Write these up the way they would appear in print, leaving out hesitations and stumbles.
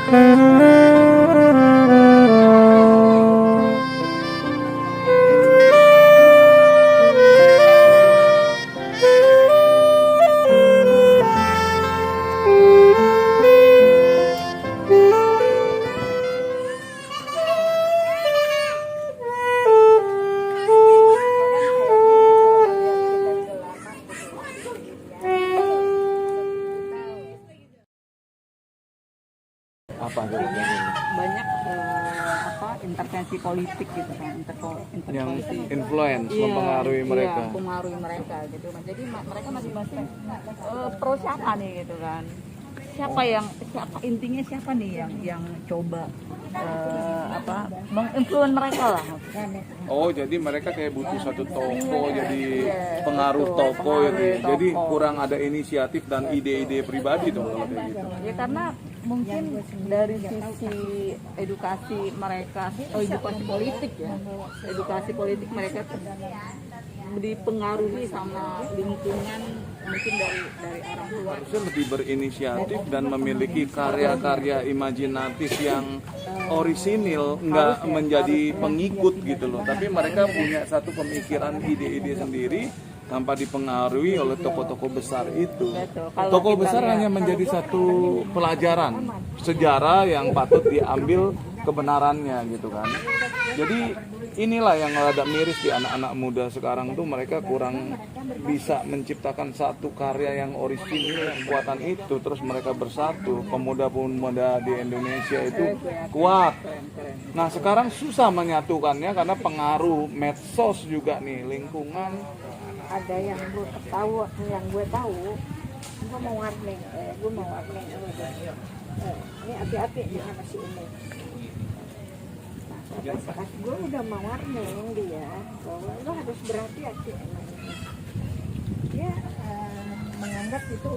Apa banyak intervensi politik gitu kan, yang intervensi influence mempengaruhi mereka. Iya, mempengaruhi mereka gitu. Jadi mereka masing-masing pro siapa nih gitu kan? Siapa intinya siapa nih yang coba menginfluence mereka lah. Oh, jadi mereka kayak butuh satu toko, jadi pengaruh toko jadi kurang ada inisiatif dan ide-ide pribadi dong kalau kayak gitu. Ya karena mungkin dari sisi edukasi mereka, edukasi politik ya, edukasi politik mereka dipengaruhi sama lingkungan, mungkin dari orang tua. Harusnya lebih berinisiatif dan memiliki karya-karya imajinatif yang orisinil, nggak menjadi pengikut gitu loh. Tapi mereka punya satu pemikiran, ide-ide sendiri tanpa dipengaruhi oleh tokoh-tokoh besar itu. Tokoh besar hanya menjadi satu pelajaran sejarah yang patut diambil kebenarannya gitu kan. Jadi inilah yang rada miris di anak-anak muda sekarang tuh, mereka kurang bisa menciptakan satu karya yang orisinil, kekuatan itu terus mereka bersatu. Pemuda-pemuda di Indonesia itu kuat. Nah sekarang susah menyatukannya karena pengaruh medsos juga nih, lingkungan. Ada yang gue ketawa, yang gue tahu, gue mau warning, ini hati-hati dia masih ini. Nah, pas gue udah mau warning dia bahwa lo harus berhati-hati emang ini. Dia menganggap itu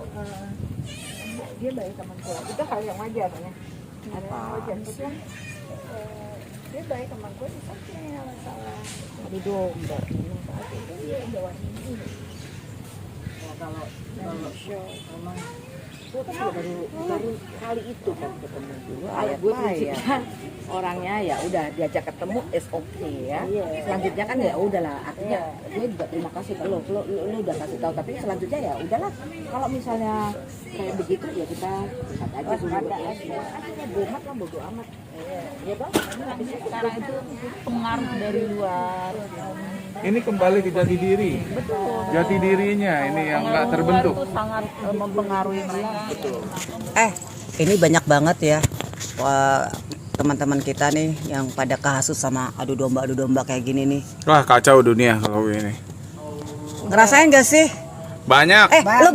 dia baik teman gue, itu hal yang wajar ya. Hal yang wajar itu dia baik teman gue, misalnya masalah adu domba, saat itu dia bawa ini. Kalau show memang gue kan baru kali itu kan ketemu juga. Gue prinsipnya orangnya ya udah diajak ketemu is okay ya. Selanjutnya kan ya udahlah, artinya gue juga terima kasih kalau lu udah kasih tahu, tapi selanjutnya ya udahlah. Kalau misalnya kayak begitu ya kita lihat aja dulu. Artinya bomat lah, bodo amat. Ya bang, sekarang itu pengaruh dari luar. Ini kembali ke jati diri. Betul. Jati dirinya ini yang nggak terbentuk. Itu sangat mempengaruhi mereka. Betul. Ini banyak banget ya teman-teman kita nih yang pada kasus sama adu domba kayak gini nih. Wah kacau dunia kalau ini. Ngerasain gak sih? Banyak. Lu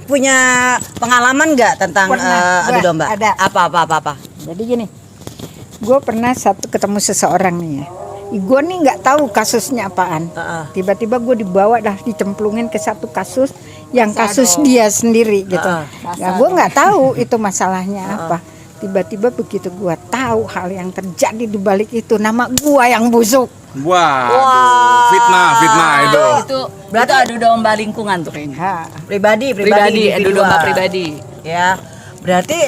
punya pengalaman nggak tentang adu domba? Ada. Apa? Jadi gini, gue pernah ketemu seseorang nih ya. Gue nih nggak tahu kasusnya apaan. Tiba-tiba gue dibawa dicemplungin ke satu kasus yang kasus dia sendiri gitu. Nah, gue nggak tahu itu masalahnya apa. Tiba-tiba begitu gue tahu hal yang terjadi di balik itu, nama gue yang busuk. Wah, fitnah itu. Itu berarti adu domba lingkungan tuh kayaknya. Pribadi, Adu domba pribadi. Ya, berarti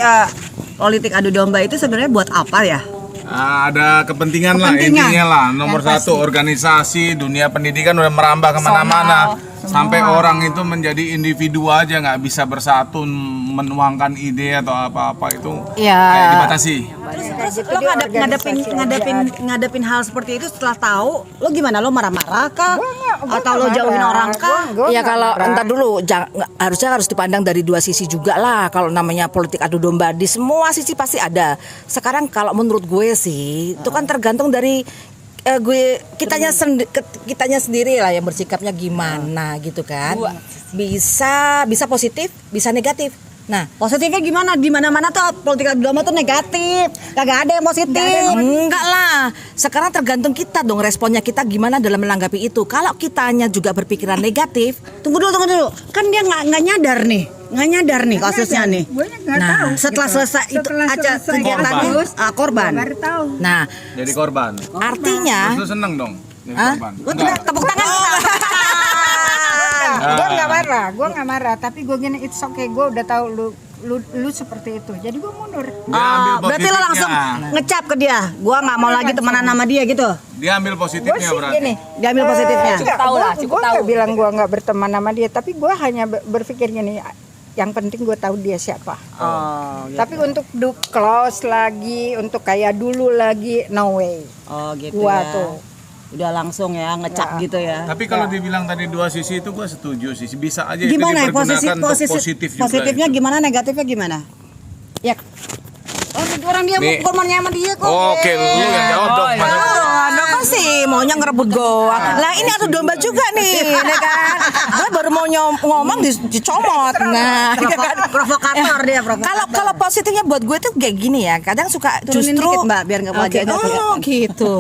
politik adu domba itu sebenarnya buat apa ya? Ada kepentingan lah intinya lah. Nomor satu, organisasi dunia pendidikan udah merambah kemana-mana sampai orang itu menjadi individu aja, nggak bisa bersatu menuangkan ide atau apa-apa itu kayak dibatasi. Terus lo ngadepin hal seperti itu setelah tahu, lo gimana? Lo marah-marah kah? Atau lo jauhin orang kah? Ya kalau entar dulu harus dipandang dari dua sisi juga lah. Kalau namanya politik adu domba, di semua sisi pasti ada. Sekarang kalau menurut gue sih itu kan tergantung dari kitanya sendiri lah yang bersikapnya gimana gitu kan. Bisa positif, bisa negatif. Nah, Positifnya gimana? Di mana-mana tuh politik adu domba tuh negatif. Kagak ada yang positif. enggak lah. Sekarang tergantung kita dong, responnya kita gimana dalam menanggapi itu. Kalau kitanya juga berpikiran negatif, Tunggu dulu. Kan dia nggak nyadar nih kasusnya nih. Nah, setelah selesai itu aja kegiatan korban. Nah, Jadi korban. artinya Terus seneng dong. Jadi korban. gue tepuk tangan. Gue nggak marah, tapi gue gini, it's okay, gue udah tahu lu lu seperti itu. Jadi gue mundur. Dia ambil Berarti lo langsung positifnya. ngecap ke dia. Gua nggak mau lagi temenan sama dia gitu. Dia ambil Gue positifnya sih berarti. gini. Dia ambil positifnya. Gue nggak bilang gue nggak berteman sama dia, tapi gue hanya berpikir gini. Yang penting gue tahu dia siapa. Oh, gitu. Tapi untuk close lagi, untuk kayak dulu lagi, no way. Oh, gitu Gua ya. tuh. Udah langsung ya ngecap gitu ya. Tapi kalau dibilang tadi dua sisi itu gue setuju sih. Bisa aja Gimana ya itu dipergunakan untuk positif juga. positifnya itu. gimana, negatifnya gimana? Ya. Orang dia Nih. mau maunya sama dia kok. Oke, lu yang jawab dong. Mas. Nah kan sih maunya ngerebut gua. Lah ini adu domba juga nih, ya kan? Gue baru mau ngomong dicomot. Nah, ya kan? Provokator dia, provokator. Kalau positifnya buat gue tuh kayak gini ya. Kadang suka Turunin justru dikit, Mbak, biar nggak Oke, wajahnya oh gitu.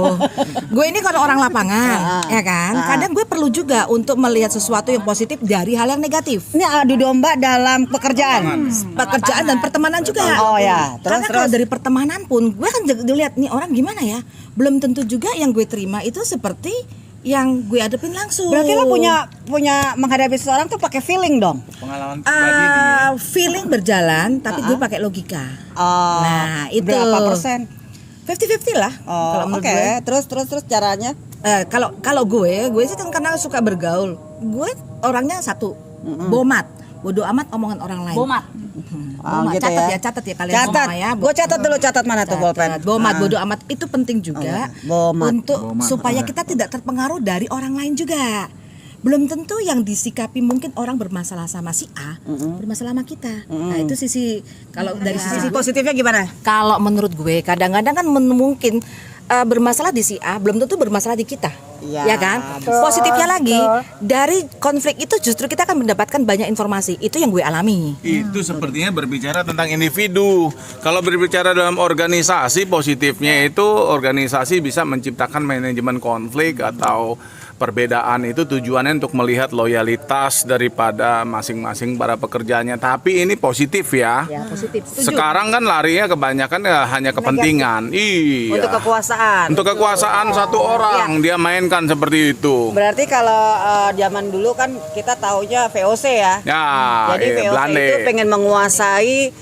Gue ini kan orang lapangan, ya kan. Kadang gue perlu juga untuk melihat sesuatu yang positif dari hal yang negatif. Ini adu domba dalam pekerjaan. Pekerjaan dan pertemanan juga. Oh ya, Karena kalau dari pertemanan pun gue kan dilihat nih orang gimana ya. Belum tentu juga yang gue terima itu seperti yang gue hadapin langsung. Berarti lo punya menghadapi seseorang tuh pakai feeling dong. Pengalaman pribadi dia. Feeling berjalan tapi gue pakai logika. Oh, Nah, itu berapa persen? 50-50 lah Oh, kalau menurut oke. gue. Terus caranya? Kalau gue sih kan karena suka bergaul. Gue orangnya satu, bomat. Bodo amat omongan orang lain. Bomat. Oh, Bomat. gitu Catat ya kalian Catat. semua ya. Gue catat dulu, catat mana tuh bolpen? Bomat, bodo amat itu penting juga bomat. untuk Bomat, supaya oke. kita tidak terpengaruh dari orang lain juga. Belum tentu yang disikapi mungkin orang bermasalah sama si A, bermasalah sama kita. Nah, itu sisi kalau dari Sisi sisi positifnya gimana? kalau menurut gue kadang-kadang kan mungkin bermasalah di si A belum tentu bermasalah di kita. Iya, Ya kan? Positifnya lagi dari konflik itu justru kita akan mendapatkan banyak informasi. Itu yang gue alami. Itu sepertinya berbicara tentang individu. Kalau berbicara dalam organisasi, positifnya itu organisasi bisa menciptakan manajemen konflik atau perbedaan itu tujuannya untuk melihat loyalitas daripada masing-masing para pekerjanya. Tapi ini positif ya. Ya, positif. Setuju. Sekarang kan larinya kebanyakan ya hanya kepentingan. Iya. Untuk kekuasaan. Untuk kekuasaan satu orang dia mainkan seperti itu. Berarti kalau zaman dulu kan kita taunya VOC ya. Ya, Jadi VOC Belanda. itu pengen menguasai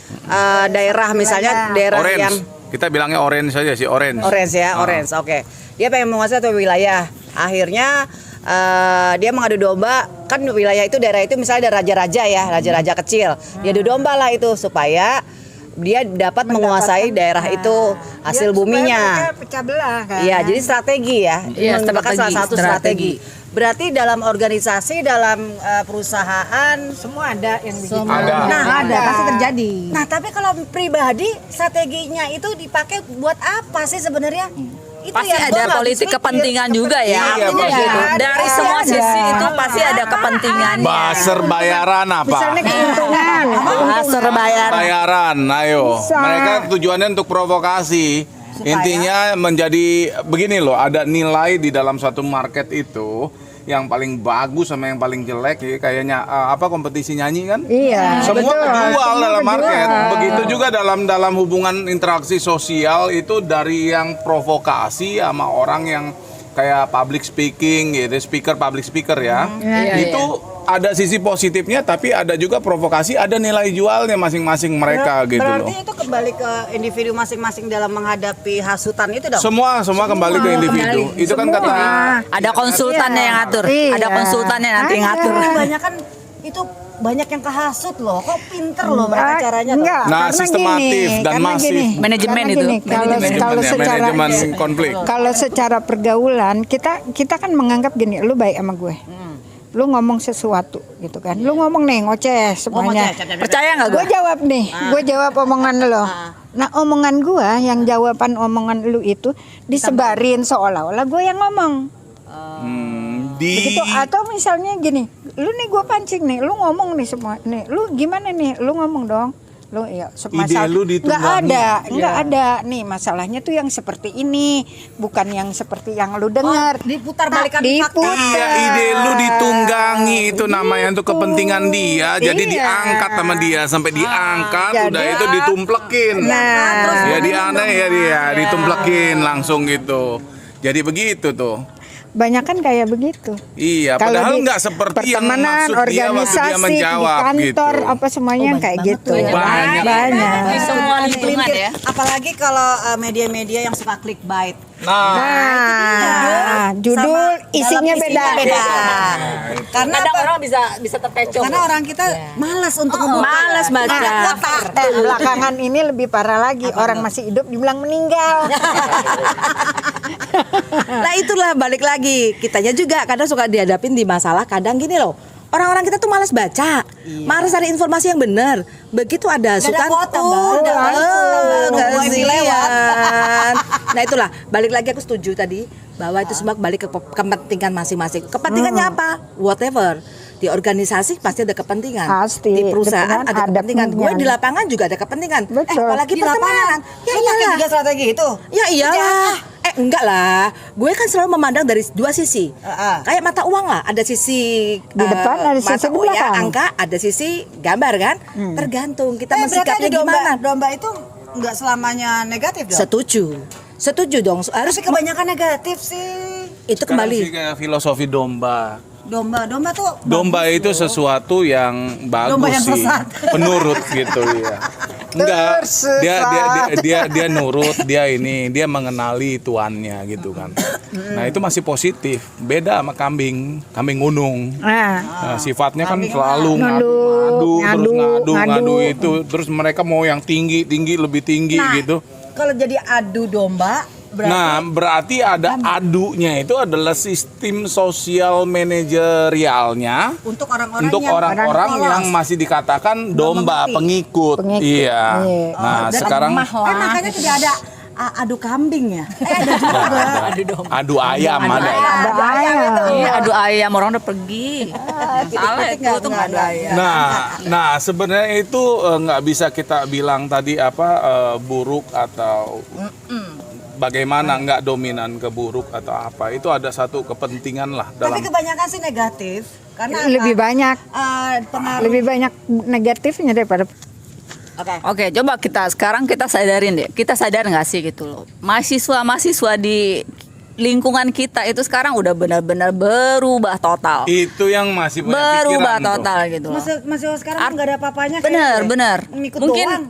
daerah, misalnya daerah Orange. yang Kita bilangnya orange saja sih, orange. orange ya, orange. Oke. Dia pengen menguasai satu wilayah. Akhirnya dia mengadu domba, kan wilayah itu, daerah itu misalnya ada raja-raja ya, raja-raja kecil. Dia adu domba lah itu supaya dia dapat menguasai daerah itu, hasil buminya. Pecah belah kan. Iya, jadi strategi ya. Iya, Merupakan salah strategi, satu strategi. Berarti dalam organisasi, dalam perusahaan. Semua ada yang begitu. Ada. Nah, ada pasti terjadi. Nah, tapi kalau pribadi strateginya itu dipakai buat apa sih sebenarnya? Itu Pasti yang gua ada nggak politik habis kepentingan pikir. juga ya. Iya, Artinya pasti gitu. ada. Dari semua sisi itu pasti ada kepentingannya. Baser bayaran apa? Misalnya keuntungan. Baser bayar. Bayaran, ayo. Mereka tujuannya untuk provokasi. Intinya menjadi begini loh, ada nilai di dalam satu market itu yang paling bagus sama yang paling jelek ya, kayaknya apa kompetisi nyanyi kan? Iya. Semua betul. kejual Semua dalam market. kejual. Begitu juga dalam hubungan interaksi sosial itu dari yang provokasi sama orang yang kayak public speaking gitu, public speaker ya. Itu ada sisi positifnya tapi ada juga provokasi, ada nilai jualnya masing-masing mereka gitu loh. Berarti itu kembali ke individu masing-masing dalam menghadapi hasutan itu dong. Semua kembali ke individu. Itu kan kata Ada konsultannya yang ngatur. Iya. Ada konsultannya nanti yang ngatur. Banyak kan itu banyak yang kehasut loh. Kok pinter loh mereka caranya tuh. Enggak, Nah, karena sistematif gini, dan karena masif. gini, Manajemen karena itu. gini, kalau secara manajemen konflik. kalau secara pergaulan kita kan menganggap gini, lu baik sama gue. Lu ngomong sesuatu gitu kan. Lu ngomong nih ngoceh semuanya. Percaya nggak gue? Gue jawab nih, gue jawab omongan lo. Nah omongan gue yang jawaban omongan lu itu disebarin seolah-olah gue yang ngomong. Begitu, atau misalnya gini, lu nih gue pancing nih, lu ngomong nih semua nih, lu gimana nih, lu ngomong dong. Lu ya masalah lu ditunggangi. nggak ada nih masalahnya tuh yang seperti ini, bukan yang seperti yang lu dengar. Diputar balikan Diputar. Iya, ide lu ditunggangi itu namanya untuk kepentingan dia. Jadi Iya. diangkat sama dia sampai diangkat, jadi- udah itu ditumplekin. Nah, Ya dianeh ya dia, ditumplekin langsung gitu. Jadi begitu tuh. banyak kan kayak begitu. Iya, Kalau padahal di nggak seperti yang pertemanan, maksud dia waktu dia organisasi, menjawab di kantor, gitu. apa semuanya kayak gitu. Banyak. Di semua lingkungan Melintir. ya. Apalagi kalau media-media yang suka clickbait. Nah, Nah, judul Sama isinya dalam beda. beda. Karena Kadang apa? orang bisa terkecoh. Karena orang kita malas untuk ngebuka. Malas baca. Belakangan ini lebih parah lagi, orang masih hidup dibilang meninggal. Nah itulah balik lagi, kitanya juga kadang suka dihadapin di masalah. Kadang gini loh, orang-orang kita tuh malas baca, malas cari informasi yang benar. Begitu ada sukan, nah itulah balik lagi, aku setuju tadi bahwa itu semua balik ke kepentingan masing-masing. Kepentingannya apa? Whatever. Di organisasi pasti ada kepentingan. Pasti. Di perusahaan Di perusahaan ada ada kepentingan. Gue kepentingan. di lapangan juga ada kepentingan. Betul. Apalagi Di pertemanan. Ya iyalah. juga strategi itu. Ya iyalah. Enggak lah. Gue kan selalu memandang dari dua sisi. Kayak mata uang lah. Ada sisi Di depan, ada sisi mata di uang ya, belakang. angka, ada sisi gambar kan. Tergantung kita mensikapnya gimana. Domba itu nggak selamanya negatif dong. Setuju dong. Harus Tapi kebanyakan negatif sih. itu sekarang sih kembali. kayak filosofi domba. Domba tuh Domba itu sesuatu yang bagus Domba yang sih, sesat. penurut gitu ya. Enggak, dia nurut, dia mengenali tuannya gitu kan. Nah itu masih positif, beda sama kambing gunung. Nah, sifatnya kan selalu ngadu itu, terus mereka mau yang tinggi lebih tinggi gitu. kalau jadi adu domba Berarti ada adunya itu adalah sistem sosial manajerialnya untuk orang-orang untuk orang-orang yang masih dikatakan domba pengikut. Iya. Nah, sekarang makanya tidak ada adu kambing ya. adu ayam ada. Iya, adu ayam orang udah pergi. Salah itu tuh nggak ada ayam. Nah, sebenarnya itu nggak bisa kita bilang tadi buruk atau bagaimana nggak dominan ke buruk atau apa. Itu ada satu kepentingan lah dalam. Tapi kebanyakan sih negatif karena Lebih banyak pengaruh. lebih banyak negatifnya daripada Oke, coba sekarang kita sadarin deh. Kita sadar nggak sih gitu loh. Mahasiswa di lingkungan kita itu sekarang udah benar-benar berubah total. Itu yang masih punya Berubah pikiran tuh. total gitu loh. Masih sekarang nggak ada apa-apanya. Benar. Ngikut Mungkin doang.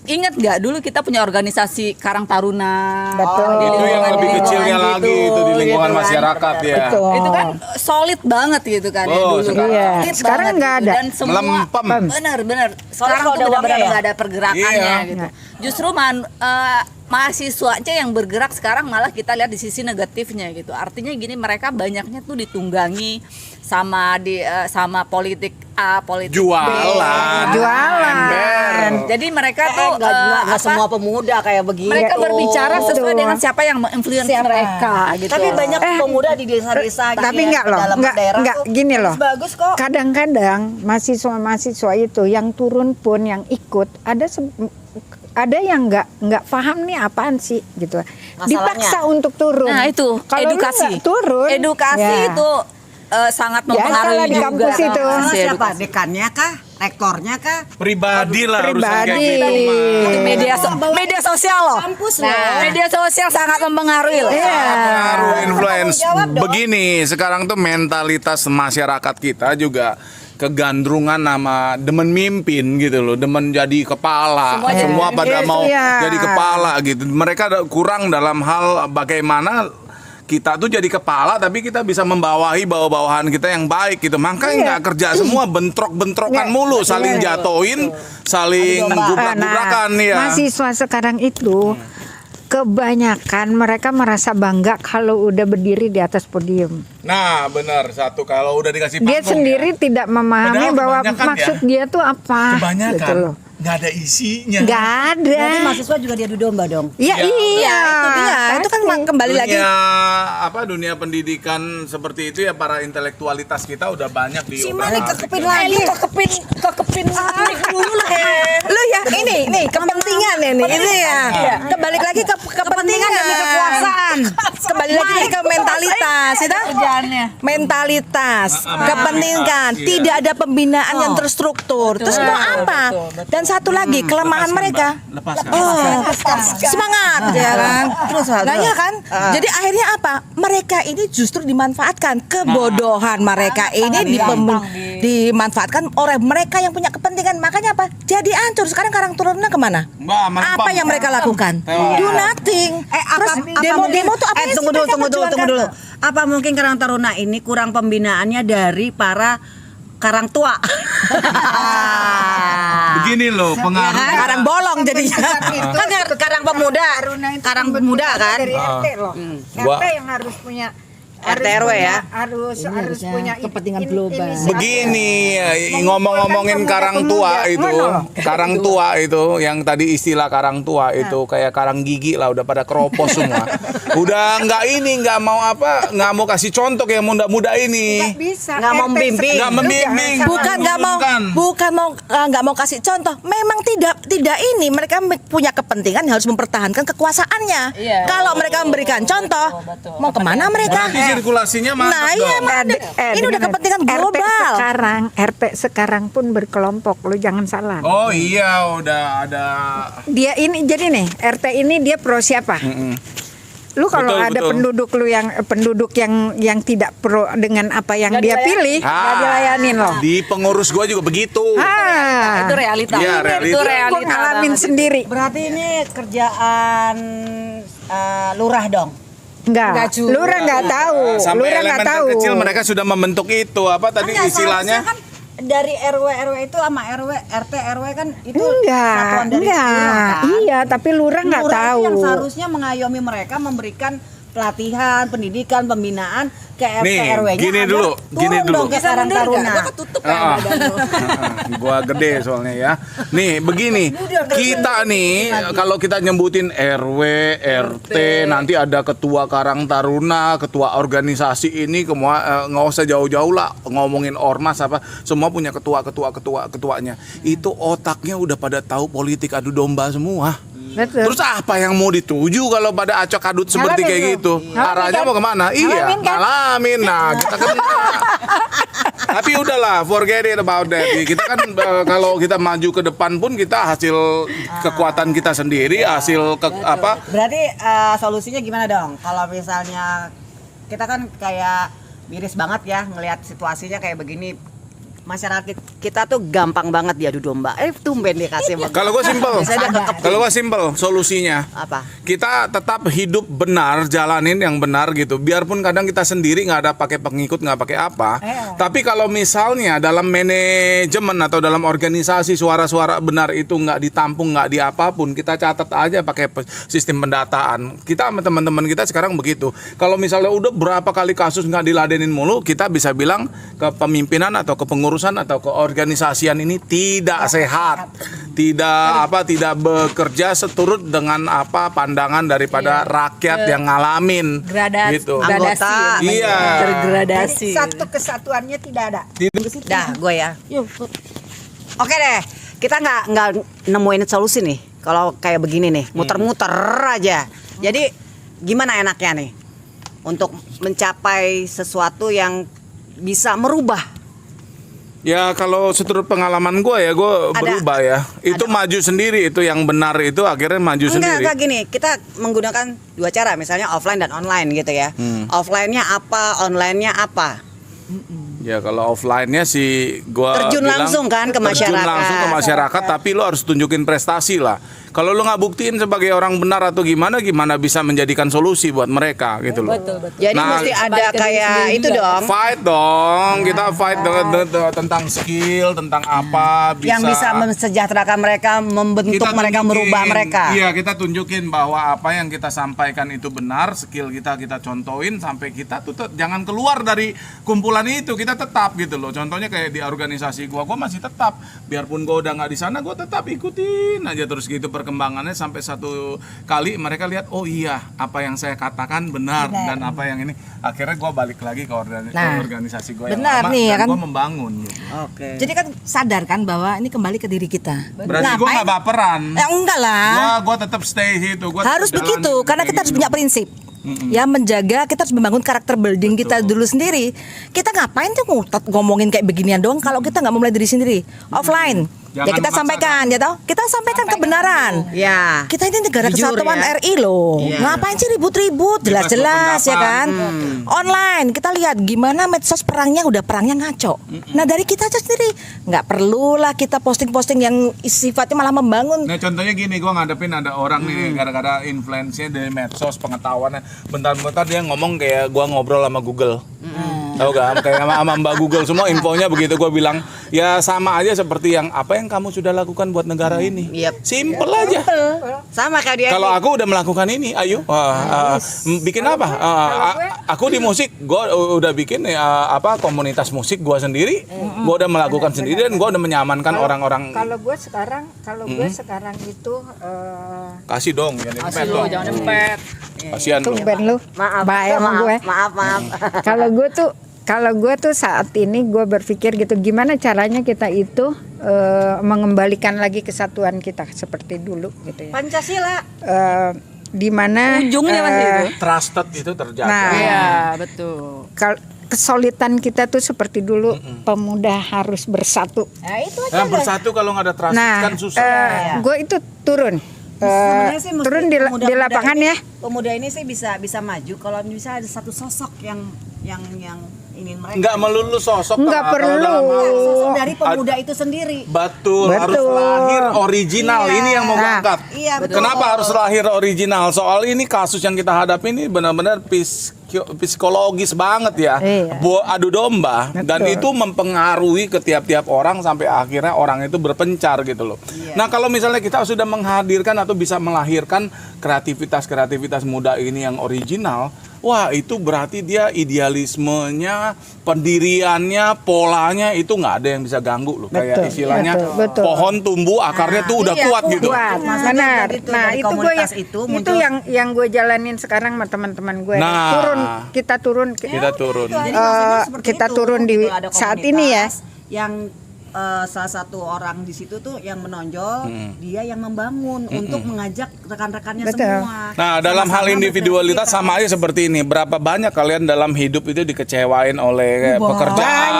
ingat nggak dulu kita punya organisasi Karang Taruna. Betul. Itu yang lingkungan lebih kecilnya gitu, lagi itu di lingkungan gitu kan. masyarakat ya. Betul. Itu kan solid banget gitu kan ya Oh, dulu. sekarang. Iya. Solid Sekarang banget nggak gitu. ada. Dan semua Melempem. benar. Sekarang kalau tuh ada uangnya benar-benar ya? nggak ada pergerakannya Iya. gitu. Justru mahasiswa aja yang bergerak sekarang malah kita lihat di sisi negatifnya gitu. Artinya gini, mereka banyaknya tuh ditunggangi sama sama politik A, politik B. Jualan. Jadi mereka tuh Nggak semua pemuda kayak begini. mereka berbicara sesuai Betul. dengan siapa yang menginfluence mereka gitu. Tapi banyak pemuda di desa-desa gitu tapi ya, enggak di loh, dalam enggak daerah tuh gini loh. bagus kok. Kadang-kadang mahasiswa itu yang turun pun yang ikut ada yang nggak paham nih apaan sih gitu. Dipaksa untuk turun. Nah itu Kalau lu edukasi. nggak turun, Edukasi ya. itu sangat Biasalah mempengaruhi di juga. kampus itu. Sama Si siapa? edukasi. Dekannya kah? Rektornya kah? Pribadi lah urusan kayak Pribadi. gitu mah. Itu media sosial loh. Kampus Media sosial sangat mempengaruhi loh. Pengaruh influence. Begini, sekarang tuh mentalitas masyarakat kita juga kegandrungan nama demen mimpin gitu loh, demen jadi kepala, semua pada mau Iya. jadi kepala gitu. Mereka kurang dalam hal bagaimana kita tuh jadi kepala tapi kita bisa membawahi bawah-bawahan kita yang baik gitu. Makanya nggak kerja semua bentrok-bentrokan mulu, saling jatoin, saling gubrak-gubrakan ya. Mahasiswa sekarang itu kebanyakan mereka merasa bangga kalau udah berdiri di atas podium. Nah, benar satu kalau udah dikasih panggung. Dia sendiri tidak memahami Padahal bahwa kebanyakan maksud ya, dia tuh apa. kebanyakan Gitu loh. nggak ada isinya. Nggak ada. Berarti mahasiswa juga diadu domba dong. Ya, Ya, iya. Itu dia. Itu kan pasti. kembali lagi. Dunia pendidikan seperti itu ya, para intelektualitas kita udah banyak di Kekepin lagi. Kekepin dulu lu ya ini kepentingan ini ya. Kembali lagi ke kepentingan demi kekuasaan. bukan. Kembali lagi ke mentalitas, itu mentalitas, kepentingan, tidak ada pembinaan yang terstruktur. Terus mau apa? Dan satu lagi kelemahan mereka. Semangat ya kan. Nah ya kan. Jadi akhirnya apa? Mereka ini justru dimanfaatkan, kebodohan mereka ini dimanfaatkan oleh mereka yang punya kepentingan. Makanya apa? Jadi hancur. Sekarang Karang Taruna kemana? Apa yang mereka lakukan? Do nothing. Terus demo tuh apa? Tunggu dulu. Apa mungkin Karang Taruna ini kurang pembinaannya dari para karang tua? Begini loh pengaruh. Karang bolong jadinya. Kan karang pemuda, karang pemuda kan? Dari RT loh. RT yang harus punya RT RW ya. harus punya kepentingan global. Begini, ngomong-ngomongin karang tua itu yang tadi istilah karang tua itu kayak karang gigi lah, udah pada keropos semua. Udah nggak mau kasih contoh yang muda-muda ini. Nggak mau membimbing. Nggak membimbing. Bukan nggak mau kasih contoh. Memang tidak ini, mereka punya kepentingan harus mempertahankan kekuasaannya. Kalau mereka memberikan contoh, mau kemana mereka? Berarti sirkulasinya mantap Nah iya, dong. ini udah kepentingan global. RT sekarang pun berkelompok, lu jangan salah. Oh iya, udah ada. Dia ini jadi nih, RT ini dia pro siapa? Lu kalau Betul, ada betul. penduduk yang tidak pro dengan apa yang dia pilih, nggak dilayanin loh. Di pengurus gua juga begitu. Itu realita. Iya, realita. Gue ngalamin sendiri. Berarti ini kerjaan lurah dong. Enggak, lurah nggak tahu. Sampai Lurah nggak elemen tahu. terkecil mereka sudah membentuk itu. Apa tadi istilahnya? Kan dari RW itu sama RT RW kan itu Enggak, satuan dari enggak. lurah, kan? Iya, tapi lurah nggak Lurah tahu. itu yang seharusnya mengayomi mereka, memberikan pelatihan, pendidikan, pembinaan ke RT Nih, RW-nya. gini agar dulu, gini turun dulu. dong ke Karang Taruna. Gua gede soalnya ya. Nih begini, kita nih kalau kita nyebutin RW, RT, nanti ada ketua Karang Taruna, ketua organisasi ini, nggak usah jauh-jauh lah ngomongin ormas apa, semua punya ketuanya. Itu otaknya udah pada tahu politik adu domba semua. Betul. Terus apa yang mau dituju kalau pada acok adut seperti Ngalamin kayak tuh. gitu? Ngalamin Arahnya kan? mau kemana? Iya, Ngalamin kan? ngalamin. Nah, kita kan tapi udahlah, forget it about that. Kita kan kalau kita maju ke depan pun kita hasil kekuatan kita sendiri, hasil apa? Berarti solusinya gimana dong? Kalau misalnya kita kan kayak miris banget ya ngelihat situasinya kayak begini. Masyarakat kita tuh gampang banget diadu domba. Tumben dikasih. Kalau gue simpel, solusinya Apa? kita tetap hidup benar, jalanin yang benar gitu. Biarpun kadang kita sendiri nggak ada pakai pengikut, nggak pakai apa. Tapi kalau misalnya dalam manajemen atau dalam organisasi suara-suara benar itu nggak ditampung, nggak di apapun, kita catat aja pakai sistem pendataan. Kita sama teman-teman kita sekarang begitu. Kalau misalnya udah berapa kali kasus nggak diladenin mulu, kita bisa bilang ke pemimpinan atau ke pengurusan atau keorganisasian ini tidak sehat, tidak bekerja seturut dengan pandangan daripada rakyat yang ngalamin gitu. Anggota. Iya. Tergradasi. Satu kesatuannya tidak ada. Dah, gue ya. Oke deh, kita nggak nemuin solusi nih. Kalau kayak begini nih, muter-muter aja. Jadi gimana enaknya nih untuk mencapai sesuatu yang bisa merubah? Ya kalau seturut pengalaman gue berubah ya. Itu maju sendiri, itu yang benar itu akhirnya maju sendiri. Enggak gini, kita menggunakan dua cara, misalnya offline dan online gitu ya. Offline-nya apa, online-nya apa? Ya kalau offline-nya sih gue Terjun langsung kan ke masyarakat. Terjun langsung ke masyarakat, tapi lo harus tunjukin prestasi lah. Kalau lo nggak buktiin sebagai orang benar atau gimana bisa menjadikan solusi buat mereka gitu loh. Jadi mesti ada kayak itu dong. Fight dong, kita fight tentang skill, tentang apa Yang bisa mensejahterakan mereka, membentuk kita mereka, tunjukin, merubah mereka. Iya, kita tunjukin bahwa apa yang kita sampaikan itu benar, skill kita contohin sampai kita tuh jangan keluar dari kumpulan itu, kita tetap gitu loh. Contohnya kayak di organisasi gua masih tetap, biarpun gua udah nggak di sana, gua tetap ikutin aja terus gitu perkembangannya sampai satu kali mereka lihat oh iya apa yang saya katakan benar. Dan apa yang ini akhirnya gua balik lagi ke organisasi gua yang benar lama nih, ya dan kan? gua membangun gitu. Oke. Jadi kan sadar kan bahwa ini kembali ke diri kita. Berarti gua nggak baperan. Ya enggak lah. Gua tetap stay situ. Gua Harus tetap begitu jalanin karena kayak kita harus gitu. punya prinsip. Ya menjaga, kita harus membangun karakter building kita dulu sendiri. Kita ngapain tuh ngutet ngomongin kayak beginian doang kalau kita nggak memulai dari sendiri offline. Ya Jangan kita memaksakan. sampaikan, ya toh. Kita sampaikan kebenaran. Ya. Kita ini negara Jujur, kesatuan ya. RI loh. Iya. Ngapain sih ribut-ribut? Jelas-jelas ya kan. Online kita lihat gimana medsos perangnya udah perangnya ngaco. Nah dari kita aja sendiri nggak perlulah kita posting-posting yang sifatnya malah membangun. Nah contohnya gini, gue ngadepin ada orang nih gara-gara influence-nya dari medsos pengetahuannya, bentar-bentar dia ngomong kayak gue ngobrol sama Google. Tahu gak? Kayak sama Mbak Google semua infonya begitu. Gue bilang ya sama aja seperti yang apa yang kamu sudah lakukan buat negara ini. Yep. Simple aja. Sama kayak dia. Kalau aku udah melakukan ini, ayo bikin apa? Aku di musik, gue udah bikin apa komunitas musik gue sendiri. Gue udah melakukan sendiri dan gue udah menyamankan orang-orang. Kalau gue sekarang itu Kasih dong, jangan dempet dong. Jangan dempet. Kasihan lu. ben lu Maaf. baik sama gue. Maaf. Kalau gue tuh saat ini gue berpikir gitu, gimana caranya kita itu mengembalikan lagi kesatuan kita seperti dulu gitu ya. Pancasila. Di mana Ujungnya masih itu. Trusted itu terjaga. Nah, Iya, betul. kesulitan kita tuh seperti dulu, pemuda harus bersatu. Nah itu aja. Nah, bersatu kalau nggak ada trust kan susah. Gue itu turun. Sebenarnya sih mesti Turun di pemuda-pemuda lapangan ini- ya. Pemuda ini sih bisa maju kalau bisa ada satu sosok yang ingin mereka. Nggak melulu sosok. Nggak kalau perlu. dalam hal- Sosok dari pemuda itu sendiri. Betul, Betul. harus lahir original. Iya. Ini yang mau gue Nah. angkat. Iya, betul. Kenapa harus lahir original? Soal ini kasus yang kita hadapi ini benar-benar psikologis banget ya. Iya. Adu domba. Dan itu mempengaruhi ke tiap-tiap orang sampai akhirnya orang itu berpencar gitu loh. Nah kalau misalnya kita sudah menghadirkan atau bisa melahirkan kreativitas muda ini yang original, wah itu berarti dia idealismenya, pendiriannya, polanya itu nggak ada yang bisa ganggu loh. Kayak Betul, istilahnya betul. pohon tumbuh akarnya tuh udah iya, kuat gitu. kuat. Maksudnya Benar. gitu, Nah dari itu gue komunitas yang itu itu muncul. yang gue jalanin sekarang sama teman-teman gue. Nah. Kita turun. Kita turun. Jadi maksudnya seperti kita itu, turun di gitu. Ada saat ini ya. komunitas yang salah satu orang di situ tuh yang menonjol, dia yang membangun untuk mengajak rekan-rekannya Betul. semua. Nah, dalam hal Sama-sama individualitas sama aja seperti ini. Berapa banyak kalian dalam hidup itu dikecewain oleh pekerjaan,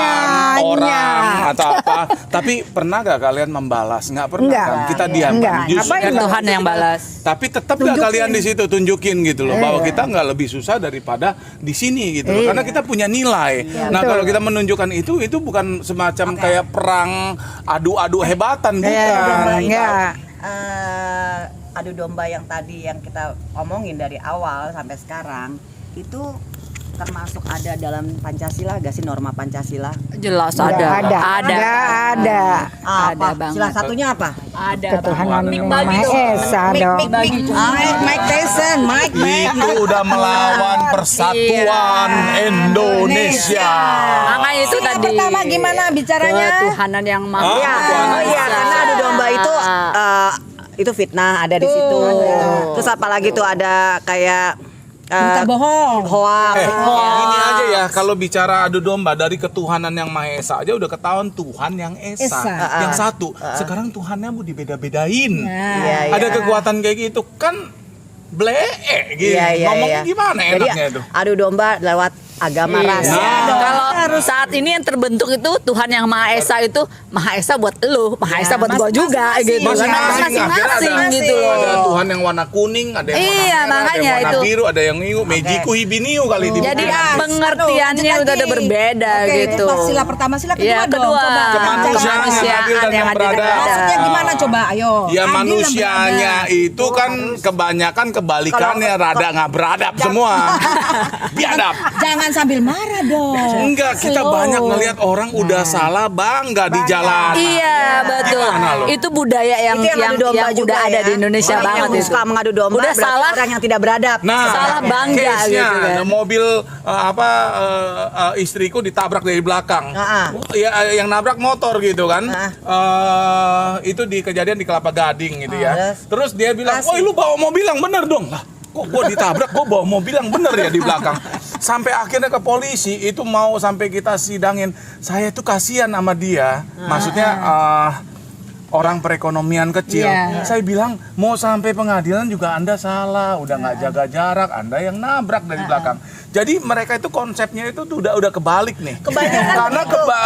orang atau apa? Tapi pernah gak kalian membalas? Nggak pernah Enggak. kan? Kita diam. Enggak. Justru Biar Tuhan yang balas. tapi tetap gak kalian di situ tunjukin gitu loh bahwa kita nggak lebih susah daripada di sini gitu loh. Karena kita punya nilai. Nah, betul. kalau kita menunjukkan itu bukan semacam kayak perang adu-adu hebatan bukan. Enggak. Adu domba yang tadi yang kita omongin dari awal sampai sekarang itu termasuk ada dalam Pancasila gak sih, norma Pancasila? Jelas Nggak ada. ada. Ada. Nggak ada. Apa? banget. Salah satunya apa? Ada. Ketuhanan Mik yang bagi Maha dong. Esa dong. Mike Tyson, Mike. Itu udah melawan persatuan Indonesia. Makanya itu tadi. Pertama gimana bicaranya? Ketuhanan yang maha. Ah, Ya, oh iya, karena adu domba itu fitnah ada di situ. Terus apalagi tuh ada kayak bohong. hoax. Gini aja ya, kalau bicara adu domba dari ketuhanan yang Maha Esa aja udah ketahuan Tuhan yang Esa, yang satu. Sekarang Tuhannya mau dibeda-bedain. Iya, Ada iya. kekuatan kayak gitu kan blee gitu. Iya, Ngomongnya gimana Jadi enaknya itu? adu domba lewat agama ras. Kalau saat ini yang terbentuk itu Tuhan yang Maha Esa itu Maha Esa buat lu, Maha Esa buat gua juga gitu. Masing-masing, akhirnya Masing-masing gitu Ada loh. Tuhan yang warna kuning, ada yang warna Iya, merah, ada makanya yang warna itu. biru, ada yang hiu, Mejiku Hibiniu kali di Jadi buku. pengertiannya udah ada berbeda gitu. Sila pertama, sila kedua Iya, dong. kedua. Coba. Kemanusiaan yang adil dan yang beradab. Maksudnya gimana coba? Ayo. Ya Adil manusianya dan beradab. itu kan kebanyakan kebalikannya rada nggak beradab semua. Biadab. Jangan sambil marah dong. Enggak, kita Slow. banyak ngelihat orang udah salah bangga di jalan. Iya betul. Gimana lo? Itu budaya yang Itu yang adu domba yang juga udah ada ya. di Indonesia Orang banget yang itu. suka mengadu domba Udah berarti salah. orang yang tidak beradab. Nah, Salah bangga case-nya, gitu kan. mobil istriku ditabrak dari belakang. Ya, yang nabrak motor gitu kan. Itu di kejadian di Kelapa Gading gitu ya. Terus dia bilang, "Woi, lu bawa mobil yang bener dong." Lah, kok gue ditabrak, gue bawa mobil yang bener ya di belakang. Sampai akhirnya ke polisi itu mau sampai kita sidangin. Saya tuh kasihan sama dia. Maksudnya orang perekonomian kecil. Iya. Saya bilang mau sampai pengadilan juga Anda salah, udah nggak jaga jarak, Anda yang nabrak dari belakang. Jadi mereka itu konsepnya itu tuh udah kebalik nih. Karena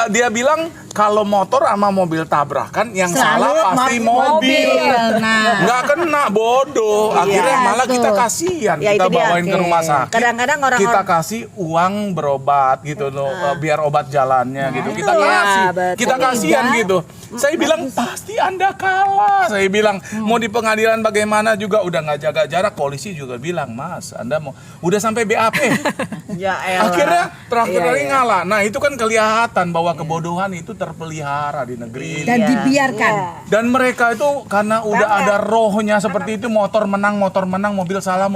dia bilang kalau motor sama mobil tabrakan yang salah pasti mobil. Nah. Nggak kena, bodoh. Akhirnya malah kita kasihan, Ya, kita itu dia. bawain ke rumah sakit. Kadang-kadang orang-orang- kita kasih uang berobat gitu loh, biar obat jalannya gitu. Kita kasih, betul. kita kasihan gitu. Saya bilang pasti Anda kalah. Saya bilang mau di pengadilan bagaimana juga udah nggak jaga jarak. Polisi juga bilang, Mas, Anda mau udah sampai BAP. Ya elah. Akhirnya terakhir kali ngalah. Nah itu kan kelihatan bahwa kebodohan itu terpelihara di negeri ini. Dan dibiarkan. Dan mereka itu karena udah ada rohnya seperti itu, motor menang, mobil salah,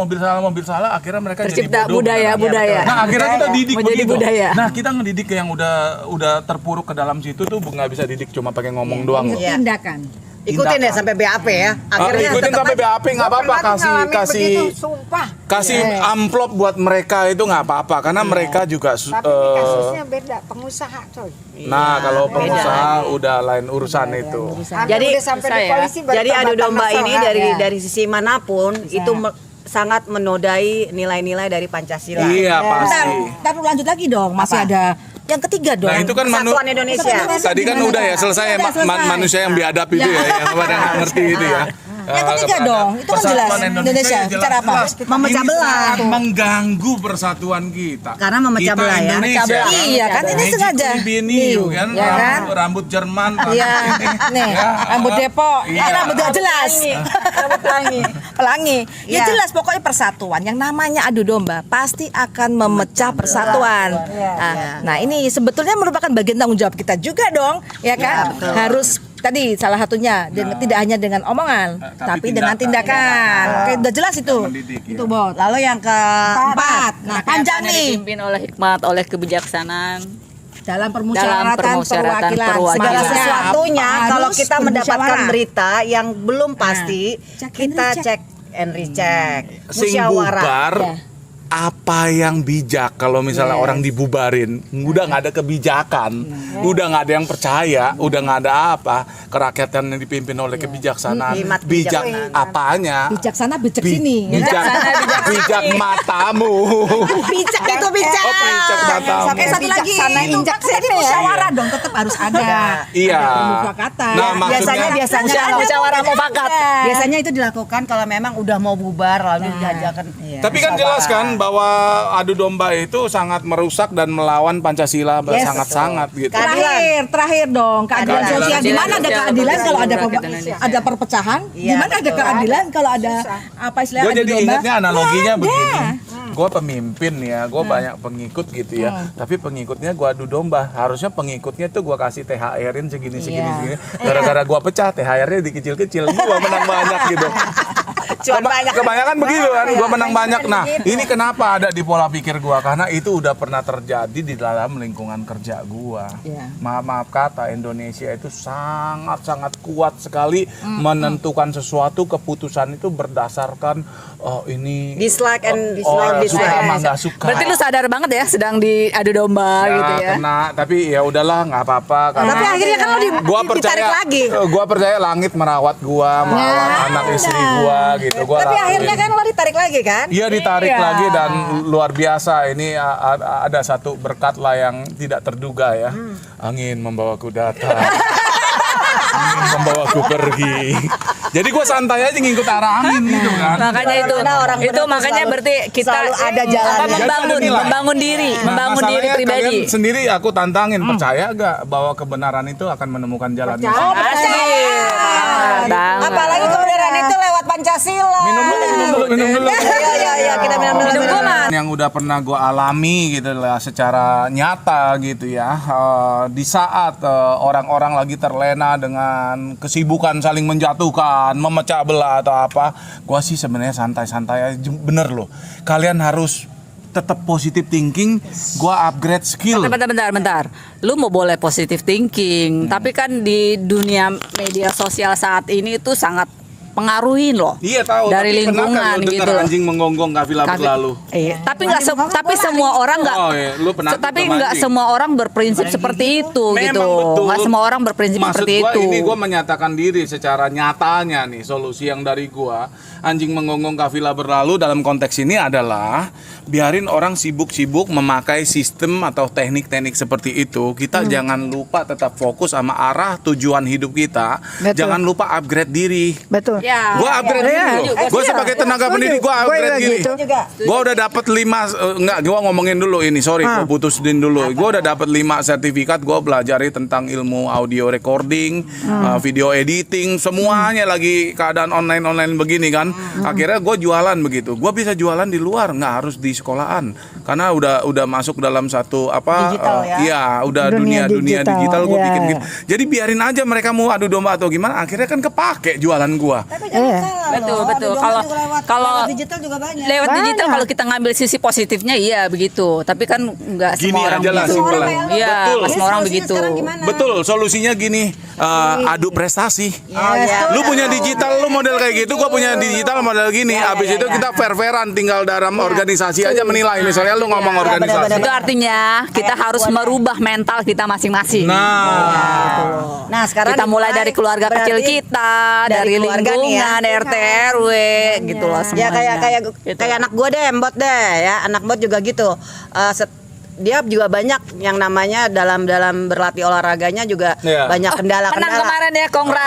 akhirnya mereka Tercipta jadi bodoh. budaya. Nah akhirnya kita didik Mau jadi begitu. budaya. Nah kita ngedidik yang udah terpuruk ke dalam situ tuh nggak bisa didik cuma pakai ngomong doang loh. Iya. Tindakan. Ikutin deh sampai BAP ya. Akhirnya Ikutin tetap sampai aja- BAP nggak apa-apa, kasih Sumpah. kasih amplop buat mereka itu nggak apa-apa karena mereka juga Tapi ini kasusnya beda, pengusaha coy. nah kalau pengusaha udah lain urusan itu. Sampai Jadi, udah sampai di saya- polisi baru Jadi adu tambah domba ini masalah. dari sisi manapun itu sangat menodai nilai-nilai dari Pancasila. Iya pasti. Ntar lanjut lagi dong, masih ada yang ketiga dong. Nah itu kan Persatuan Indonesia. tadi kan udah ya selesai Udah selesai. manusia yang biadab itu ya yang pada nggak ngerti itu ya. Yang ketiga dong, itu kan jelas. Indonesia, bicara apa? Memecah Ini belah. sangat mengganggu persatuan kita. Karena memecah Kita belah ya. Indonesia. Memecah belah. Iya, kan ini Magic sengaja. Tribunal, Nih, kan, ya kan? rambut Jerman. Iya, nih, Ya, rambut Depok, iya. rambut gak jelas. Rambut pelangi. Ya Iya. jelas pokoknya persatuan. Yang namanya adu domba pasti akan memecah persatuan. Nah, ini sebetulnya merupakan bagian tanggung jawab kita juga dong, ya kan? Harus tadi salah satunya tidak hanya dengan omongan, tapi dengan tindakan. Oke, udah jelas itu. Mendidik, ya. Itu Bot. Lalu yang keempat, Nah, panjang nih Dipimpin oleh hikmat, oleh kebijaksanaan. dalam permusyawaratan permusyawaratan perwakilan. perwakilan. segala Sebenarnya sesuatunya harus kalau kita mendapatkan bermusyawarah. berita yang belum pasti, check and kita recheck. cek and recheck. Sing Musyawarah. bubar Ya. apa yang bijak kalau misalnya orang dibubarin udah nggak ada kebijakan, udah nggak ada yang percaya, udah nggak ada apa, kerakyatan yang dipimpin oleh kebijaksanaan. Nikmat Bijak kebijaksanaan. apanya? Bijaksana bijak sini. Bijak matamu. Bijak itu bijak. Oh, bijak matamu. Oke, satu lagi. Bijaksana Itu injak kan tadi sini ya. musyawarah dong, tetap harus ada. Iya. Pemufakatan. Nah, maksudnya biasanya musyawarah mufakat. Biasanya itu dilakukan kalau memang udah mau bubar lalu diajakan. Tapi kan jelas kan bahwa adu domba itu sangat merusak dan melawan Pancasila sangat-sangat gitu. Terakhir dong, keadilan Keadilan sosial. Di mana ada sosial keadilan bagi kalau ada seluruh rakyat Indonesia. ada perpecahan? Di Iya, mana ada betul. keadilan kalau ada apa istilahnya Gue adu jadi domba? ingatnya analoginya Nggak ada. begini. Gue pemimpin ya, gue banyak pengikut gitu ya. Tapi pengikutnya gue adu domba. Harusnya pengikutnya tuh gue kasih THR-in segini. Gara-gara gue pecah, THR-nya dikecil-kecil. Gue menang banyak gitu. Kebanyakan begitu kan, gue menang banyak. Nah, ini kenapa ada di pola pikir gue? Karena itu udah pernah terjadi di dalam lingkungan kerja gue. Maaf kata, Indonesia itu sangat-sangat kuat sekali menentukan sesuatu, keputusan itu berdasarkan ini Dislike and orang dislike. suka sama nggak suka. Berarti lu sadar banget ya sedang diadu domba gitu ya. Kena, tapi ya udahlah nggak apa-apa. Tapi akhirnya kan lo Gua ditarik lagi. Gua percaya langit merawat gua, merawat anak istri gua gitu. Gua Tapi lakuin. akhirnya kan lo ditarik lagi kan? Iya ditarik lagi dan luar biasa. Ini ada satu berkat lah yang tidak terduga ya. Angin membawaku datang. Angin membawaku pergi. Jadi gue santai aja ngikut arah angin gitu kan. Makanya itu makanya berarti kita selalu ada jalannya. apa, membangun diri, membangun diri masalahnya pribadi. Kalian sendiri aku tantangin, percaya gak bahwa kebenaran itu akan menemukan jalannya? Pasti. Apalagi kebenaran itu lewat Pancasila. Minum dulu. Iya, kita minum dulu. Yang udah pernah gue alami gitu lah secara nyata gitu ya, di saat orang-orang lagi terlena dengan kesibukan saling menjatuhkan, memecah belah atau apa, gue sih sebenarnya santai-santai aja. Bener loh, kalian harus tetap positive thinking. Gue upgrade skill. Bentar. Lu mau boleh positive thinking, tapi kan di dunia media sosial saat ini itu sangat dipengaruhi loh. Iya tahu. Dari tapi pernah lingkungan nggak lu dengar gitu loh. anjing menggonggong kafilah berlalu. Tapi semua orang nggak. Oh, iya. Lu penakut Tapi sama nggak anjing. semua orang berprinsip seperti itu Memang gitu. betul. Nggak semua orang berprinsip Maksud seperti gua itu. ini gua menyatakan diri secara nyatanya nih, solusi yang dari gua anjing menggonggong kafilah berlalu dalam konteks ini adalah biarin orang sibuk-sibuk memakai sistem atau teknik-teknik seperti itu. Kita jangan lupa tetap fokus sama arah tujuan hidup kita. Betul. Jangan lupa upgrade diri. Betul. Ya. Gua upgrade diri loh. Gua sebagai tenaga pendidik gua upgrade juga diri. gitu. Gua udah dapat 5 enggak, gua ngomongin dulu ini, sorry gua putusin dulu. Gua udah dapat 5 sertifikat, gua belajari tentang ilmu audio recording, video editing, semuanya lagi keadaan online begini kan. Akhirnya gua jualan begitu. Gua bisa jualan di luar, nggak harus di sekolahan. Karena udah masuk dalam satu apa Digital ya? iya, udah Dunia dunia digital gua ya, bikin ya. gitu. Jadi biarin aja mereka mau adu domba atau gimana, akhirnya kan kepake jualan gua. Betul. Kalau digital juga banyak. lewat digital kalau kita ngambil sisi positifnya iya begitu. Tapi kan nggak Gini semua orang aja lah, begitu. simpel lah. Iya, Betul. nggak semua orang begitu. Betul, solusinya gini, adu prestasi. Lu punya digital, lu model kayak gitu, gua punya digital model gini. Abis itu kita fair-fairan, tinggal dalam organisasi aja menilai. Misalnya lu ngomong organisasi. Itu artinya kita harus merubah mental kita masing-masing. Nah, sekarang Kita mulai dari keluarga kecil berarti kita, dari dari keluarga nih ya. lingkungan, dari RT RW gitu loh ya semuanya. kayak Gitu. kayak anak gue deh, Mbot deh ya, anak Mbot juga gitu. Dia juga banyak yang namanya dalam berlatih olahraganya juga Iya. banyak Menang kendala-kendala. kemarin ya, kongres.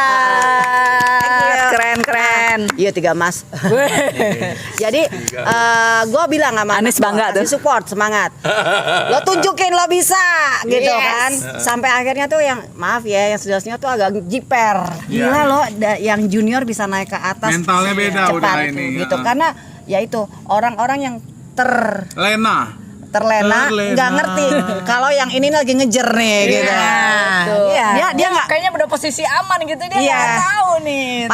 Keren. Iya 3 emas. Jadi gue bilang sama Anies anak gua, bangga tuh. kasih support, semangat. Lo tunjukin lo bisa gitu kan. Sampai akhirnya tuh yang maaf ya, yang senior tuh agak jiper. Gila lo yang junior bisa naik ke atas. Mentalnya beda cepat udah ini, gitu. ya. Karena ya itu orang-orang yang terlena Terlena. nggak ngerti kalau yang ini lagi ngejer nih gitu. Iya. Dia nggak kayaknya udah posisi aman gitu dia Iya. nggak tahu nih.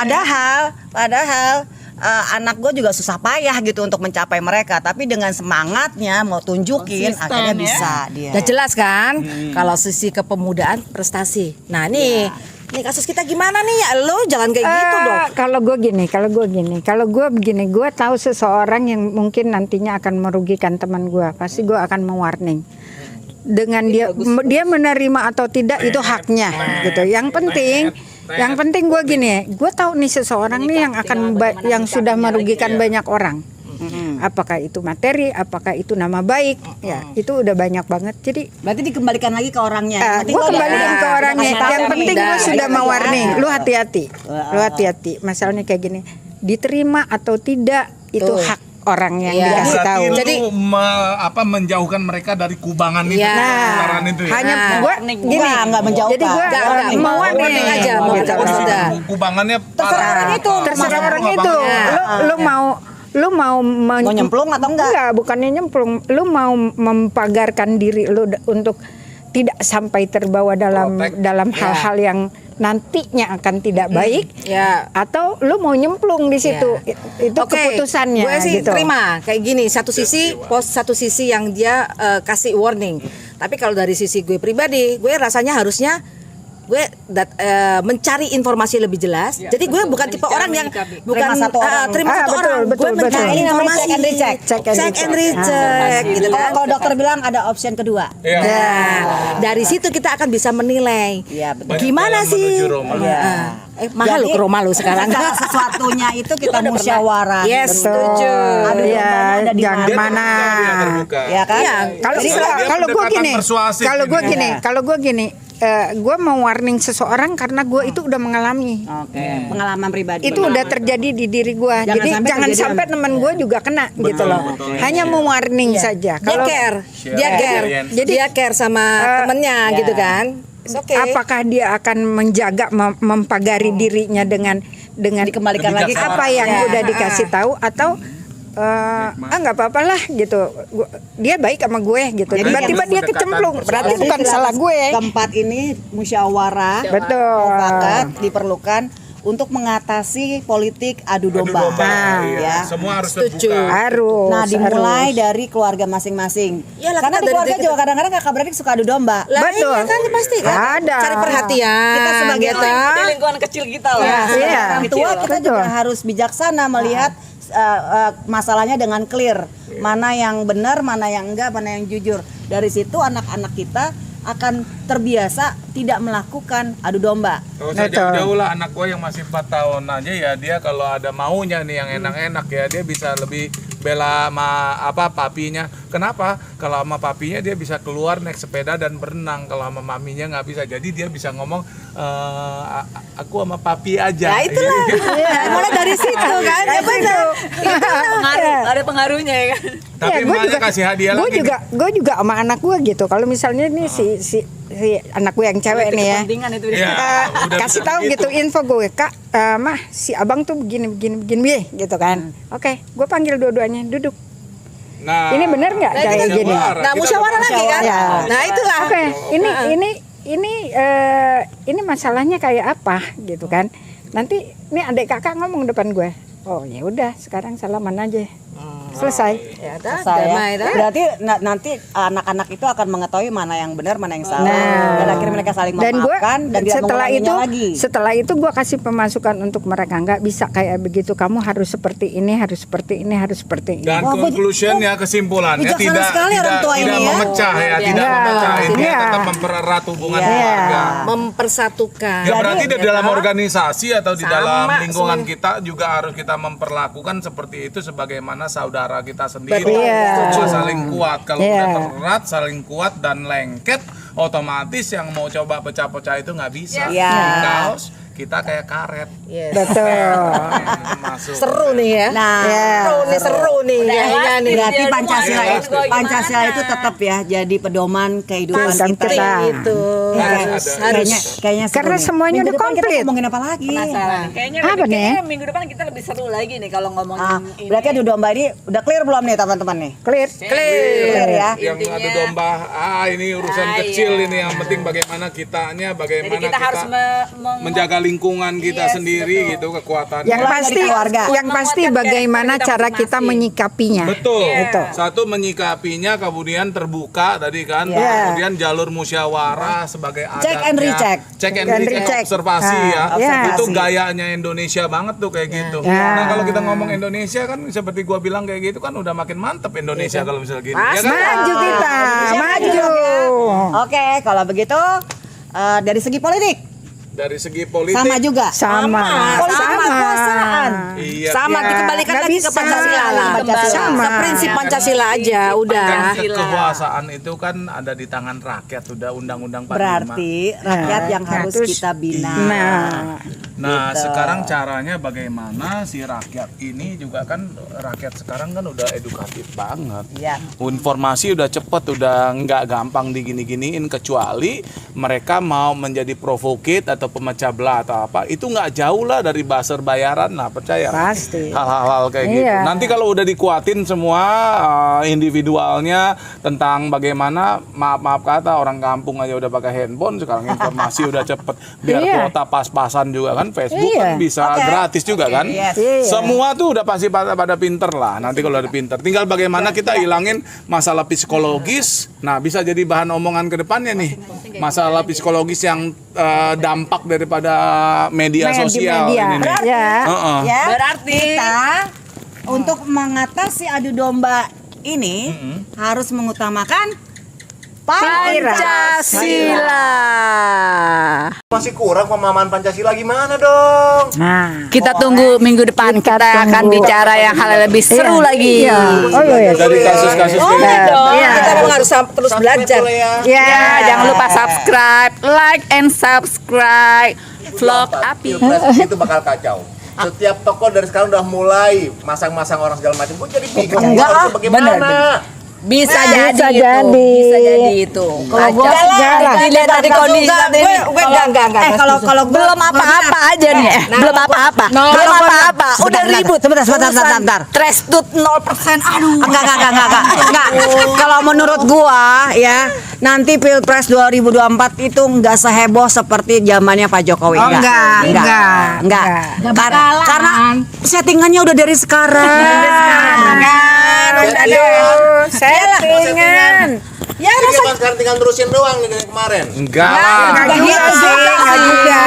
Padahal anak gue juga susah payah gitu untuk mencapai mereka, tapi dengan semangatnya mau tunjukin akhirnya bisa dia. Udah jelas kan kalau sisi kepemudaan prestasi. Nah, nih kasus kita gimana nih ya? Lo jangan kayak gitu dong. Kalau gue begini, gue tahu seseorang yang mungkin nantinya akan merugikan teman gue, pasti gue akan mewarning. Dengan dia menerima atau tidak itu haknya gitu. Yang penting gue gini, gue tahu nih seseorang nih yang sudah merugikan banyak orang. Apakah itu materi, apakah itu nama baik, ya itu udah banyak banget. Jadi Berarti dikembalikan lagi ke orangnya. gue kembaliin ke orangnya. Yang penting gue sudah mau warning. Lu hati-hati. Masalahnya kayak gini, diterima atau tidak itu hak orang yang dikasih tahu. Jadi menjauhkan mereka dari kubangan itu. Kubangan itu ya. Hanya gue gini, nggak menjauhkan. jadi gue mau warning aja, mau gitu. Kubangannya Terserah orang itu. Lu mau nyemplung atau enggak? Enggak, bukannya nyemplung. Lu mau mempagarkan diri lu untuk tidak sampai terbawa dalam hal-hal yang nantinya akan tidak baik, atau lu mau nyemplung di situ. Itu keputusannya. Gue sih gitu. terima kayak gini. Satu sisi yang dia kasih warning. Tapi kalau dari sisi gue pribadi, gue rasanya harusnya gue mencari informasi lebih jelas. Jadi gue bukan tipe orang yang bukan terima satu orang. Gue mencari informasi, check and recheck gitu kan. Kalau dokter bilang ada option kedua. Nah, dari situ kita akan bisa menilai gimana sih. Mahal lo ke rumah lo sekarang. Segala sesuatunya itu kita musyawarah. Yes, setuju. Aduh, ya, ada di jangan mana. Ya kan? Kalau gue gini, gue mau warning seseorang karena gue itu udah mengalami. Pengalaman pribadi. Itu udah terjadi di diri gue. Jadi jangan sampai temen gue juga kena gitu loh. Hanya mau warning saja. Dia care sama temennya gitu kan. Apakah dia akan menjaga mempagari dirinya dengan dikembalikan lagi ke apa yang udah dikasih tahu, atau nggak apa-apa lah gitu, dia baik sama gue gitu, tiba-tiba dia kecemplung, berarti bukan salah gue. Keempat ini musyawarah, betul, mufakat diperlukan untuk mengatasi politik adu domba. Iya. Semua harus terbuka. Harus. Nah, dimulai dari keluarga masing-masing. Iyalah, Karena kita di keluarga dari- juga kadang-kadang kakak beradik suka adu domba. Lah, Betul. iya kan pasti kan. Ada. Cari perhatian. Kita sebagai gitu. Di lingkungan kecil kita loh. Ya, sebagai Iya. orang tua kita Betul. juga harus bijaksana melihat masalahnya dengan clear. Mana yang benar, mana yang enggak, mana yang jujur. Dari situ anak-anak kita akan terbiasa tidak melakukan adu domba. Kalau saya jauh-jauh lah anak gue yang masih 4 tahun aja ya, dia kalau ada maunya nih yang enak-enak ya, dia bisa lebih bela sama papinya. Kenapa? Kalau sama papinya dia bisa keluar naik sepeda dan berenang. Kalau sama maminya nggak bisa. Jadi dia bisa ngomong aku sama papi aja. Nah, itulah. Mulai dari situ kan. Ya benar. Pengaruh, ada pengaruhnya ya kan. Tapi Ya, gua emaknya juga- kasih hadiah lagi. Gue juga sama anak gue gitu. Kalau misalnya nih si anak gue yang cewek nih ya. Kepentingan itu. Iya, udah Kasih bisa tahu begitu. gitu info gue, Kak, mah si abang tuh begini gitu kan. Oke, gue panggil dua-duanya duduk. Nah, Ini bener nggak kayak gini? Nah, Kita musyawarah lagi kan. Ya. Nah, itulah. Oke, ini masalahnya kayak apa gitu kan? Nanti nih adik kakak ngomong depan gue. Oh ya udah, sekarang salaman aja. Selesai. Ya udah, Saya. damai dah. Berarti nanti anak-anak itu akan mengetahui mana yang benar, mana yang salah. Nah. Dan akhirnya mereka saling Dan gue memaafkan dan tidak setelah mengulanginya lagi. itu gue kasih pemasukan untuk mereka, nggak bisa kayak begitu, kamu harus seperti ini, harus seperti ini, harus seperti ini. Dan conclusionnya, kesimpulannya bijaksana tidak sekali orang tua tidak ini ya. memecah ya, tidak Iya. memecah, intinya Iya. tetap mempererat hubungan Iya. keluarga. Mempersatukan. Ya berarti di dalam organisasi atau di Sama dalam lingkungan semua. kita juga harus kita memperlakukan seperti itu sebagaimana saudara kita sendiri. Betul. Iya. Semua saling kuat. Kalau Iya. udah tererat, saling kuat dan lengket, otomatis yang mau coba pecah-pecah itu nggak bisa. Iya. Because kita kayak karet. Betul. Masuk. Seru nih ya. Nah, Seru nih kayaknya nih. berarti Dia Pancasila rumah, itu gimana? Pancasila itu tetap ya jadi pedoman kehidupan Pasti kita. kita. Itu Harus Kayaknya seru Karena nih. semuanya Minggu udah depan kita komplit. ngomongin apa lagi? Penasaran. Kayaknya Apa nih? kayaknya minggu depan kita lebih seru lagi nih kalau ngomongin Ah, ini. berarti adu domba ini udah clear belum nih teman-teman nih? Clear. Clear ya. Yang adu domba, ini urusan kecil iya. ini, yang penting bagaimana kitanya, Jadi bagaimana kita harus menjaga lingkungan kita sendiri gitu, kekuatan. Yang Mulai pasti, dari keluarga. yang pasti Menguatkan bagaimana karakter kita cara kita masing-masing. menyikapinya. Betul. Itu. Satu menyikapinya, kemudian terbuka tadi kan, Iya. kemudian jalur musyawarah sebagai adatnya. Check and recheck. Check and And recheck, recheck. observasi ya. Iya. Itu gayanya Indonesia banget tuh kayak gitu. Iya. Nah, kalau kita ngomong Indonesia kan seperti gua bilang kayak gitu kan udah makin mantep Indonesia kalau misalnya gini. Ya kan? Maju kita, maju. Oke, kalau begitu dari segi politik Dari segi politik sama juga. Sama. Politik Sama. kekuasaan. Iya. sama Ya, dikembalikan nggak lagi ke bisa. Pancasila lah. Pancasila. Sama. Ke prinsip Pancasila aja udah. Kan kekuasaan itu kan ada di tangan rakyat, sudah undang-undang 45. Berarti rakyat yang Nah, harus terus- kita bina. Nah, sekarang caranya bagaimana si rakyat ini juga kan, rakyat sekarang kan udah edukatif banget. Ya. Informasi udah cepet, udah nggak gampang digini-giniin, kecuali mereka mau menjadi provokate atau pemecah belah atau apa, itu nggak jauh lah dari buzzer bayaran lah, percaya. Pasti. Hal-hal kayak gitu. Iya. Nanti kalau udah dikuatin semua individualnya tentang bagaimana, maaf kata, orang kampung aja udah pakai handphone, sekarang informasi udah cepet. Biar Iya. kuota pas-pasan juga kan, Facebook Iya. kan bisa gratis juga kan. Yes. Iya. Semua tuh udah pasti pada pinter lah. Nanti kalau udah pinter, tinggal bagaimana kita hilangin masalah psikologis. Nah, bisa jadi bahan omongan ke depannya nih. Masalah psikologis yang dampak daripada media sosial Media. ini nih. Ya. Heeh. Ya. Berarti Kita untuk mengatasi adu domba ini harus mengutamakan Pancasila. Masih kurang pemahaman Pancasila, gimana dong? Nah, Kita tunggu minggu depan, kita akan tunggu. bicara yang hal lebih seru lagi. Iya. Oh iya. Dari kasus-kasus kayak gitu. Iya. Kita memang harus terus belajar. Ya, jangan lupa subscribe, like and subscribe vlog Api. Pilpres itu bakal kacau. Setiap tokoh dari sekarang udah mulai masang-masang orang segala macam. Gue jadi bingung. Enggak, harus bagaimana? Bisa Nah, jadi bisa itu. jadi. Bisa jadi itu. Kalau gua Enggak lah, jarang. Dilihat dari kondisi saat ini. Kalau Belum apa-apa aja nih. Belum apa-apa. Belum apa-apa. Udah ribut. Sebentar. Trash tooth 0%. Aduh. Enggak. Kalau menurut gua ya, nanti Pilpres 2024 itu enggak seheboh seperti zamannya Pak Jokowi. Oh, enggak. Karena settingannya udah dari sekarang. Settingan. Ya, masa sekarang tinggal terusin doang nih dari kemarin. Enggak lah. juga.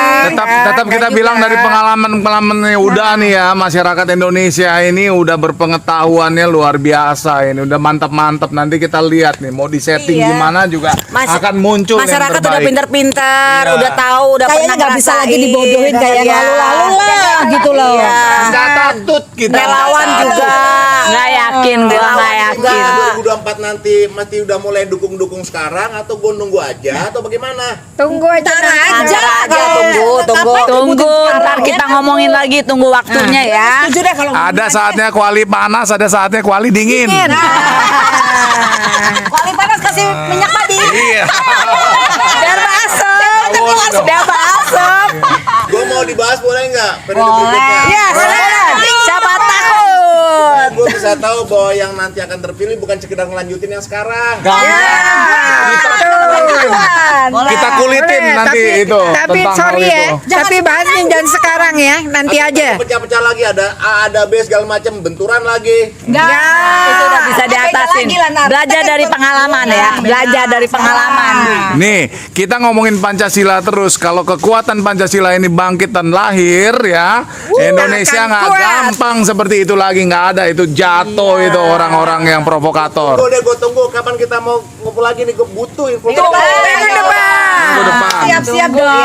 Tetap kita bilang dari pengalaman udah nih ya, masyarakat Indonesia ini udah berpengetahuannya luar biasa ini, udah mantap-mantap. Nanti kita lihat nih mau disetting gimana juga akan muncul yang Masyarakat udah terbaik. pinter-pinter, Iya. udah tahu, udah Kayaknya pernah nggak bisa lagi ngerasain. dibodohin kayak yang Iya. lalu-lalu lah gitu loh. Iya. Nggak takut kita. Relawan juga. Nggak yakin gua, nggak yakin. 2024 nanti mesti udah mulai dukung-dukung sekarang atau gue nunggu aja atau bagaimana? Tunggu aja. Ntar aja, tunggu. Ntar kita ngomongin lagi, tunggu waktunya ya. Setuju deh kalau Ada saatnya kuali panas, ada saatnya kuali dingin. kuali panas kasih minyak mati. Iya. Biar basah. Biar basah. Gue mau dibahas boleh nggak? Periode berikutnya. Iya, siapa takut? Gue bisa tahu bahwa yang nanti akan terpilih bukan sekedar ngelanjutin yang sekarang. Kita kulitin nanti itu Tapi tentang hal sorry ya, itu. tapi bahasnya jangan sekarang ya, nanti aja. Pecah-pecah lagi ada A, ada B segala macam, benturan lagi. Itu udah bisa diatasin. Belajar dari pengalaman ya. Belajar dari pengalaman. Nih, kita ngomongin Pancasila terus. Kalau kekuatan Pancasila ini bangkit dan lahir ya, Indonesia nggak gampang seperti itu lagi, nggak ada itu jatuh itu orang-orang yang provokator. Gue tunggu kapan kita mau ngumpul lagi nih, gue butuh info. Minggu depan. Siap-siap dong.